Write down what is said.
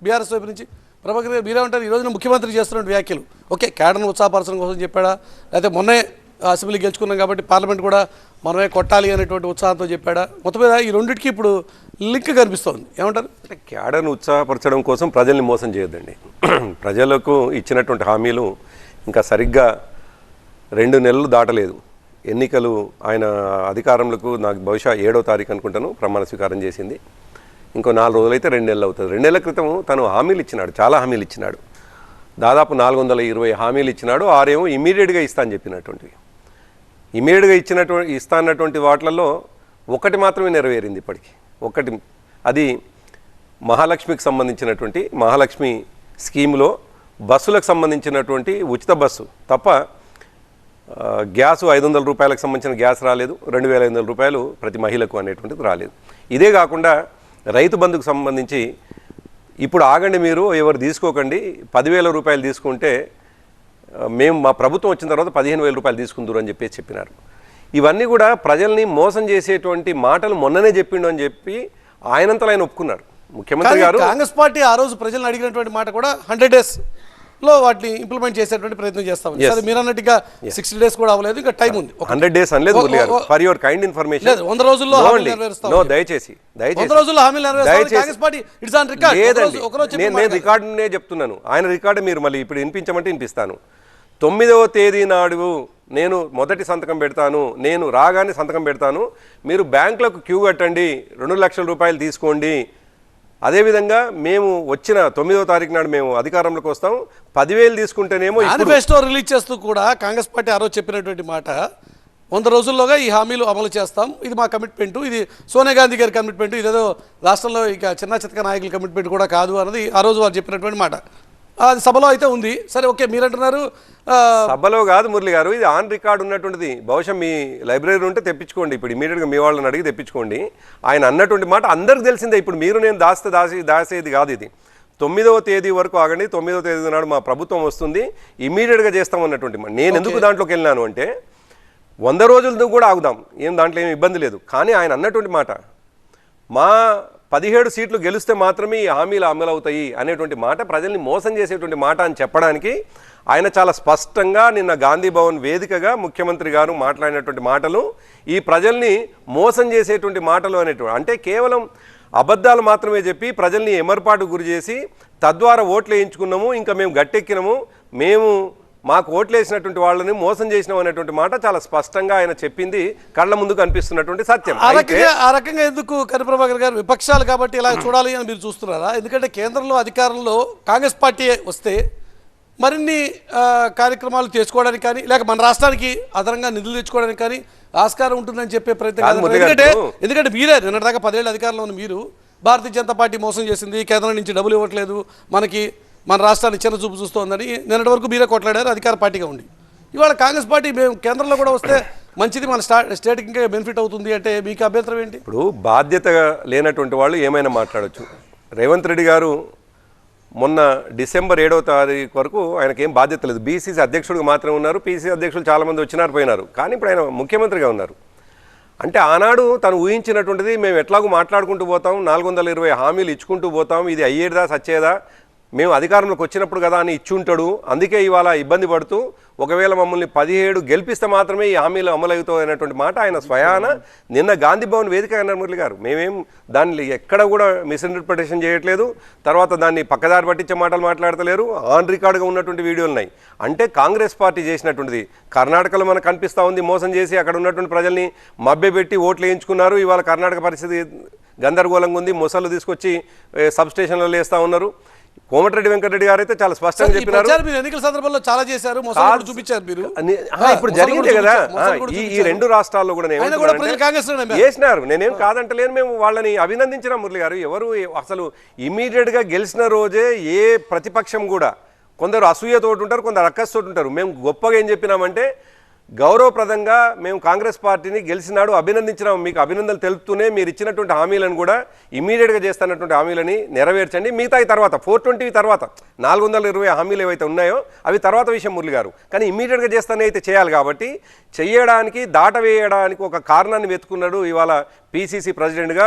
BRS వైపు నుంచి? ప్రభాకర్ గారు మీరే ఉంటారు, ఈ రోజున ముఖ్యమంత్రి చేస్తున్న వ్యాఖ్యలు ఓకే క్యాడర్ను ఉత్సాహపరచడం కోసం చెప్పాడా, లేకపోతే మొన్నే అసెంబ్లీ గెలుచుకున్నాం కాబట్టి పార్లమెంట్ కూడా మనమే కొట్టాలి అనేటువంటి ఉత్సాహంతో చెప్పాడా? మొత్తం మీద ఈ రెండింటికి ఇప్పుడు లింక్ కనిపిస్తోంది, ఏమంటారు? అంటే క్యాడర్ను ఉత్సాహపరచడం కోసం ప్రజల్ని మోసం చేయొద్దండి. ప్రజలకు ఇచ్చినటువంటి హామీలు ఇంకా సరిగ్గా 2 నెలలు దాటలేదు. ఎన్నికలు ఆయన అధికారంలోకి నాకు బహుశా 7వ తారీఖు అనుకుంటాను ప్రమాణ స్వీకారం చేసింది. ఇంకో 4 రోజులైతే 2 నెలలు అవుతుంది. 2 నెలల క్రితం తను హామీలు ఇచ్చినాడు, చాలా హామీలు ఇచ్చినాడు. దాదాపు 420 హామీలు ఇచ్చినాడు. 6 ఏమో ఇమీడియట్గా ఇస్తా అని చెప్పినటువంటివి. ఇమీడియట్గా ఇస్తా అన్నటువంటి వాటిలలో ఒకటి మాత్రమే నెరవేరింది ఇప్పటికీ. ఒకటి, అది మహాలక్ష్మికి సంబంధించినటువంటి మహాలక్ష్మి స్కీమ్లో బస్సులకు సంబంధించినటువంటి ఉచిత బస్సు తప్ప గ్యాసు 500 రూపాయలకు సంబంధించిన గ్యాస్ రాలేదు, 2500 రూపాయలు ప్రతి మహిళకు అనేటువంటిది రాలేదు. ఇదే కాకుండా రైతు బంధుకు సంబంధించి ఇప్పుడు ఆగండి, మీరు ఎవరు తీసుకోకండి, 10,000 రూపాయలు తీసుకుంటే మేము మా ప్రభుత్వం వచ్చిన తర్వాత 15,000 రూపాయలు తీసుకుందరు అని చెప్పినారు. ఇవన్నీ కూడా ప్రజల్ని మోసం చేసేటువంటి మాటలు మొన్ననే చెప్పిండు అని చెప్పి ఆయనంతలో ఆయన ఒప్పుకున్నారు ముఖ్యమంత్రి గారు. కాంగ్రెస్ పార్టీ ఆ రోజు ప్రజలను అడిగినటువంటి మాట కూడా 100 days లో వాటిని ఇంప్లిమెంట్ చేసేటువంటి ప్రయత్నం చేస్తాం. మీరు అన్నట్టుగా 60 days కూడా అవ్వలేదు, ఇంకా టైం ఉంది. 100 days అనలేదు ఫర్ యువర్ కైండ్ ఇన్ఫర్మేషన్. 100 రోజుల్లో దయచేసి 100 రోజుల్లో హామీలు నెరవేరుస్తాం. Congress party it's on record. నేను రికార్డునే చెప్తున్నాను, ఆయన రికార్డు మీరు మళ్ళీ ఇప్పుడు వినిపించమంటే వినిపిస్తాను. 9వ తేదీ నాడు నేను మొదటి సంతకం పెడతాను, నేను రాగానే సంతకం పెడతాను, మీరు బ్యాంకులకు క్యూ కట్టండి, 2 లక్షల రూపాయలు తీసుకోండి. అదేవిధంగా మేము వచ్చిన 9వ తారీఖు నాడు మేము అధికారంలోకి వస్తాం, 10,000 తీసుకుంటేనేమో. మేనిఫెస్టో రిలీజ్ చేస్తూ కూడా కాంగ్రెస్ పార్టీ ఆ రోజు చెప్పినటువంటి మాట 100 రోజుల్లోగా ఈ హామీలు అమలు చేస్తాం, ఇది మా కమిట్మెంట్, ఇది సోనియా గాంధీ గారి కమిట్మెంట్, ఇదేదో రాష్ట్రంలో ఇక చిన్న చితక నాయకుల కమిట్మెంట్ కూడా కాదు అన్నది ఆ రోజు వారు చెప్పినటువంటి మాట. అది సభలో అయితే ఉంది. సరే ఓకే, మీరంటున్నారు సభలో కాదు మురళి గారు, ఇది ఆన్ రికార్డ్ ఉన్నటువంటిది. బహుశా మీ లైబ్రరీ ఉంటే తెప్పించుకోండి, ఇప్పుడు ఇమీడియట్గా మీ వాళ్ళని అడిగి తెప్పించుకోండి. ఆయన అన్నటువంటి మాట అందరికి తెలిసిందే. ఇప్పుడు మీరు నేను దాసేది కాదు. ఇది 9వ తేదీ వరకు ఆగండి, 9వ తేదీ నాడు మా ప్రభుత్వం వస్తుంది, ఇమీడియట్గా చేస్తామన్నటువంటి మాట. నేను ఎందుకు దాంట్లోకి వెళ్ళినాను అంటే 100 రోజులతో కూడా ఆగుదాం, ఏం దాంట్లో ఏమి ఇబ్బంది లేదు. కానీ ఆయన అన్నటువంటి మాట, మా 17 సీట్లు గెలిస్తే మాత్రమే ఈ హామీలు అమలవుతాయి అనేటువంటి మాట, ప్రజల్ని మోసం చేసేటువంటి మాట అని చెప్పడానికి ఆయన చాలా స్పష్టంగా నిన్న గాంధీ భవన్ వేదికగా ముఖ్యమంత్రి గారు మాట్లాడినటువంటి మాటలు ఈ ప్రజల్ని మోసం చేసేటువంటి మాటలు అనేటువంటి, అంటే కేవలం అబద్ధాలు మాత్రమే చెప్పి ప్రజల్ని ఎమర్పాటు గురి చేసి తద్వారా ఓట్లు వేయించుకున్నాము, ఇంకా మేము గట్టెక్కినాము, మేము మాకు ఓట్లు వేసినటువంటి వాళ్ళని మోసం చేసినాం అనేటువంటి మాట చాలా స్పష్టంగా ఆయన చెప్పింది కళ్ళ ముందు కనిపిస్తున్నటువంటి సత్యం. ఆ రకంగా ఎందుకు కరిప్రభాకర్ గారు విపక్షాలు కాబట్టి ఇలా చూడాలి అని మీరు చూస్తున్నారా? ఎందుకంటే కేంద్రంలో అధికారంలో కాంగ్రెస్ పార్టీ వస్తే మరిన్ని కార్యక్రమాలు చేసుకోవడానికి కానీ, లేక మన రాష్ట్రానికి అదనంగా నిధులు తెచ్చుకోవడానికి కానీ ఆస్కారం ఉంటుందని చెప్పే ప్రయత్నం. ఎందుకంటే మీరే నిన్నటిదాకా 10 ఏళ్ళ అధికారంలో ఉన్న మీరు, భారతీయ జనతా పార్టీ మోసం చేసింది, కేంద్రం నుంచి డబ్బులు ఇవ్వట్లేదు, మన రాష్ట్రాన్ని చిన్న చూపు చూస్తోందని నిన్నటి వరకు మీరే కొట్లాడారు అధికార పార్టీగా ఉండి. ఇవాళ కాంగ్రెస్ పార్టీ మేము కేంద్రంలో కూడా వస్తే మంచిది, మన స్టేట్కి ఇంకా బెనిఫిట్ అవుతుంది అంటే మీకు అభ్యంతరం ఏంటి? ఇప్పుడు బాధ్యత లేనటువంటి వాళ్ళు ఏమైనా మాట్లాడచ్చు. రేవంత్ రెడ్డి గారు మొన్న డిసెంబర్ 7వ తారీఖు వరకు ఆయనకేం బాధ్యత లేదు, బీసీసీ అధ్యక్షుడిగా మాత్రమే ఉన్నారు. పీసీసీ అధ్యక్షులు చాలామంది వచ్చినారు పోయినారు, కానీ ఇప్పుడు ఆయన ముఖ్యమంత్రిగా ఉన్నారు. అంటే ఆనాడు తను ఊహించినటువంటిది మేము ఎట్లాగూ మాట్లాడుకుంటూ పోతాం, 420 హామీలు ఇచ్చుకుంటూ పోతాం, ఇది అయ్యేదా సచ్చేదా, మేము అధికారంలోకి వచ్చినప్పుడు కదా అని ఇచ్చుంటాడు. అందుకే ఇవాళ ఇబ్బంది పడుతూ ఒకవేళ మమ్మల్ని 17 గెలిపిస్తే మాత్రమే ఈ హామీలు అమలవుతాయి అనేటువంటి మాట ఆయన స్వయాన నిన్న గాంధీ భవన్ వేదిక అన్నారు మురళి గారు. మేమేం దాన్ని ఎక్కడ కూడా మిస్ఇంటర్ప్రిటేషన్ చేయట్లేదు, తర్వాత దాన్ని పక్కదారి పట్టించే మాటలు మాట్లాడతలేరు. ఆన్ రికార్డుగా ఉన్నటువంటి వీడియోలు ఉన్నాయి. అంటే కాంగ్రెస్ పార్టీ చేసినటువంటిది కర్ణాటకలో మనకు కనిపిస్తూ ఉంది, మోసం చేసి అక్కడ ఉన్నటువంటి ప్రజల్ని మభ్యపెట్టి ఓట్లు వేయించుకున్నారు. ఇవాళ కర్ణాటక పరిస్థితి గందరగోళంగా ఉంది, మొసళ్ళు తీసుకొచ్చి సబ్స్టేషన్లలో వేస్తూ ఉన్నారు. కోమటిరెడ్డి వెంకటరెడ్డి గారు అయితే చాలా స్పష్టంగా చెప్పినారు, ఎన్నికల సందర్భంలో చాలా చేశారు, చూపించారు మీరు. ఇప్పుడు జరిగిందే కదా ఈ 2 రాష్ట్రాల్లో కూడా చేసినారు. నేనేం కాదంటలేను, మేము వాళ్ళని అభినందించినాం మురళి గారు. ఎవరు అసలు ఇమీడియట్ గా గెలిచిన రోజే ఏ ప్రతిపక్షం కూడా, కొందరు అసూయతోటి ఉంటారు, కొందరు అక్కస్తోటి ఉంటారు. మేము గొప్పగా ఏం చెప్పినామంటే గౌరవప్రదంగా మేము కాంగ్రెస్ పార్టీని గెలిచినాడు అభినందించినాం, మీకు అభినందనలు తెలుపుతూనే మీరు ఇచ్చినటువంటి హామీలను కూడా ఇమీడియట్గా చేస్తున్నటువంటి హామీలని నెరవేర్చండి. మిగతా తర్వాత 420 తర్వాత 420 హామీలు ఏవైతే ఉన్నాయో అవి తర్వాత విషయం మురళి గారు. కానీ ఇమీడియట్గా చేస్తానే అయితే చేయాలి కాబట్టి చేయడానికి దాటవేయడానికి ఒక కారణాన్ని వెతుకున్నాడు ఇవాళ పీసీసీ ప్రెసిడెంట్గా.